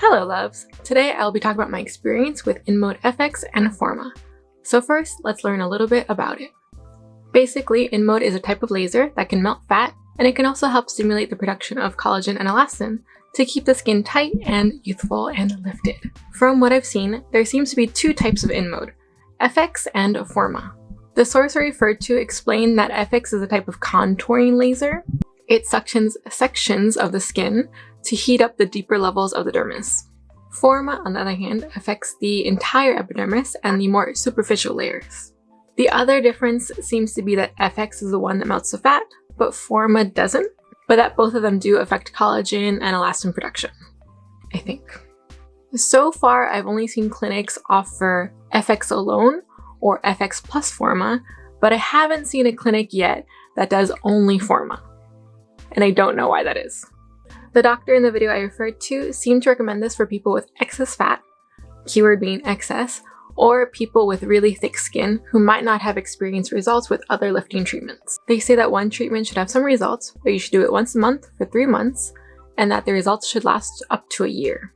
Hello loves! Today I'll be talking about my experience with InMode FX and Forma. So first, let's learn a little bit about it. Basically, InMode is a type of laser that can melt fat, and it can also help stimulate the production of collagen and elastin to keep the skin tight and youthful and lifted. From what I've seen, there seems to be two types of InMode, FX and Forma. The source I referred to explained that FX is a type of contouring laser. It suctions sections of the skin to heat up the deeper levels of the dermis. Forma, on the other hand, affects the entire epidermis and the more superficial layers. The other difference seems to be that FX is the one that melts the fat, but Forma doesn't, but that both of them do affect collagen and elastin production, I think. So far, I've only seen clinics offer FX alone or FX plus Forma, but I haven't seen a clinic yet that does only Forma. And I don't know why that is. The doctor in the video I referred to seemed to recommend this for people with excess fat, keyword being excess, or people with really thick skin who might not have experienced results with other lifting treatments. They say that one treatment should have some results, but you should do it once a month for 3 months, and that the results should last up to a year.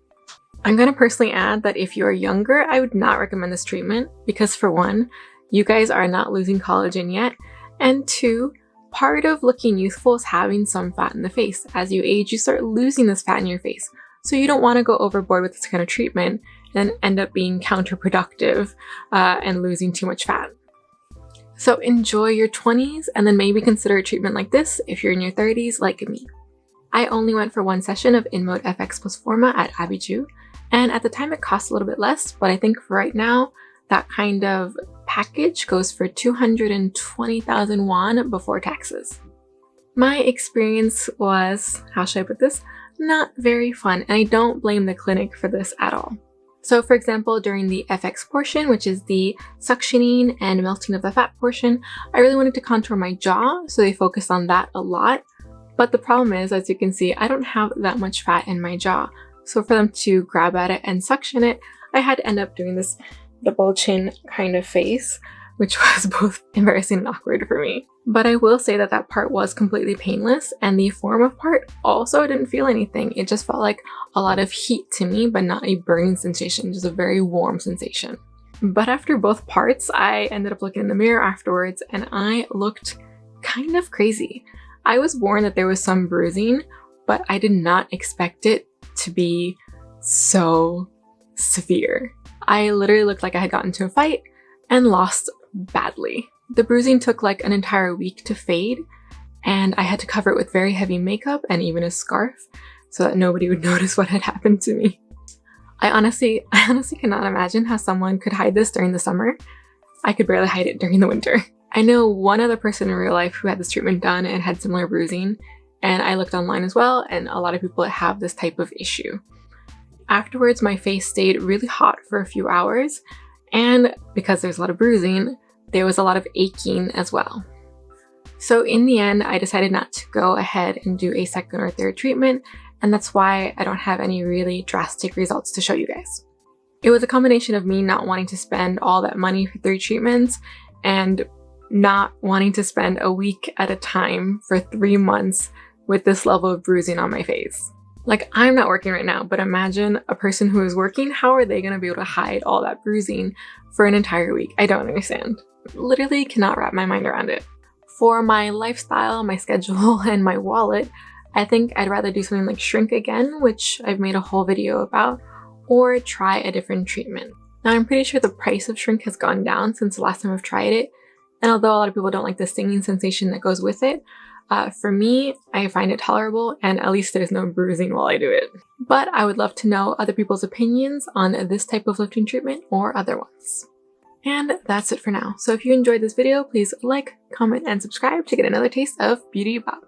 I'm going to personally add that if you are younger, I would not recommend this treatment because, for one, you guys are not losing collagen yet, and two, part of looking youthful is having some fat in the face. As you age, you start losing this fat in your face. So you don't want to go overboard with this kind of treatment and end up being counterproductive and losing too much fat. So enjoy your 20s and then maybe consider a treatment like this if you're in your 30s like me. I only went for one session of InMode FX plus Forma at Abiju, and at the time it cost a little bit less, but I think for right now, that kind of package goes for 220,000 won before taxes. My experience was, how should I put this, not very fun, and I don't blame the clinic for this at all. So for example, during the FX portion, which is the suctioning and melting of the fat portion, I really wanted to contour my jaw, so they focused on that a lot. But the problem is, as you can see, I don't have that much fat in my jaw. So for them to grab at it and suction it, I had to end up doing this double chin kind of face, which was both embarrassing and awkward for me. But I will say that that part was completely painless, and the Forma part also didn't feel anything. It just felt like a lot of heat to me, but not a burning sensation, just a very warm sensation. But after both parts, I ended up looking in the mirror afterwards and I looked kind of crazy. I was warned that there was some bruising, but I did not expect it to be so severe. I literally looked like I had gotten into a fight and lost badly. The bruising took like an entire week to fade, and I had to cover it with very heavy makeup and even a scarf so that nobody would notice what had happened to me. I honestly cannot imagine how someone could hide this during the summer. I could barely hide it during the winter. I know one other person in real life who had this treatment done and had similar bruising, and I looked online as well, and a lot of people have this type of issue. Afterwards, my face stayed really hot for a few hours, and because there's a lot of bruising, there was a lot of aching as well. So in the end, I decided not to go ahead and do a second or third treatment, and that's why I don't have any really drastic results to show you guys. It was a combination of me not wanting to spend all that money for 3 treatments and not wanting to spend a week at a time for 3 months with this level of bruising on my face. Like, I'm not working right now, but imagine a person who is working, how are they going to be able to hide all that bruising for an entire week? I don't understand. Literally cannot wrap my mind around it. For my lifestyle, my schedule, and my wallet, I think I'd rather do something like shrink again, which I've made a whole video about, or try a different treatment. Now, I'm pretty sure the price of shrink has gone down since the last time I've tried it, and although a lot of people don't like the stinging sensation that goes with it, for me, I find it tolerable, and at least there's no bruising while I do it. But I would love to know other people's opinions on this type of lifting treatment or other ones. And that's it for now. So if you enjoyed this video, please like, comment, and subscribe to get another taste of Beauty Bop.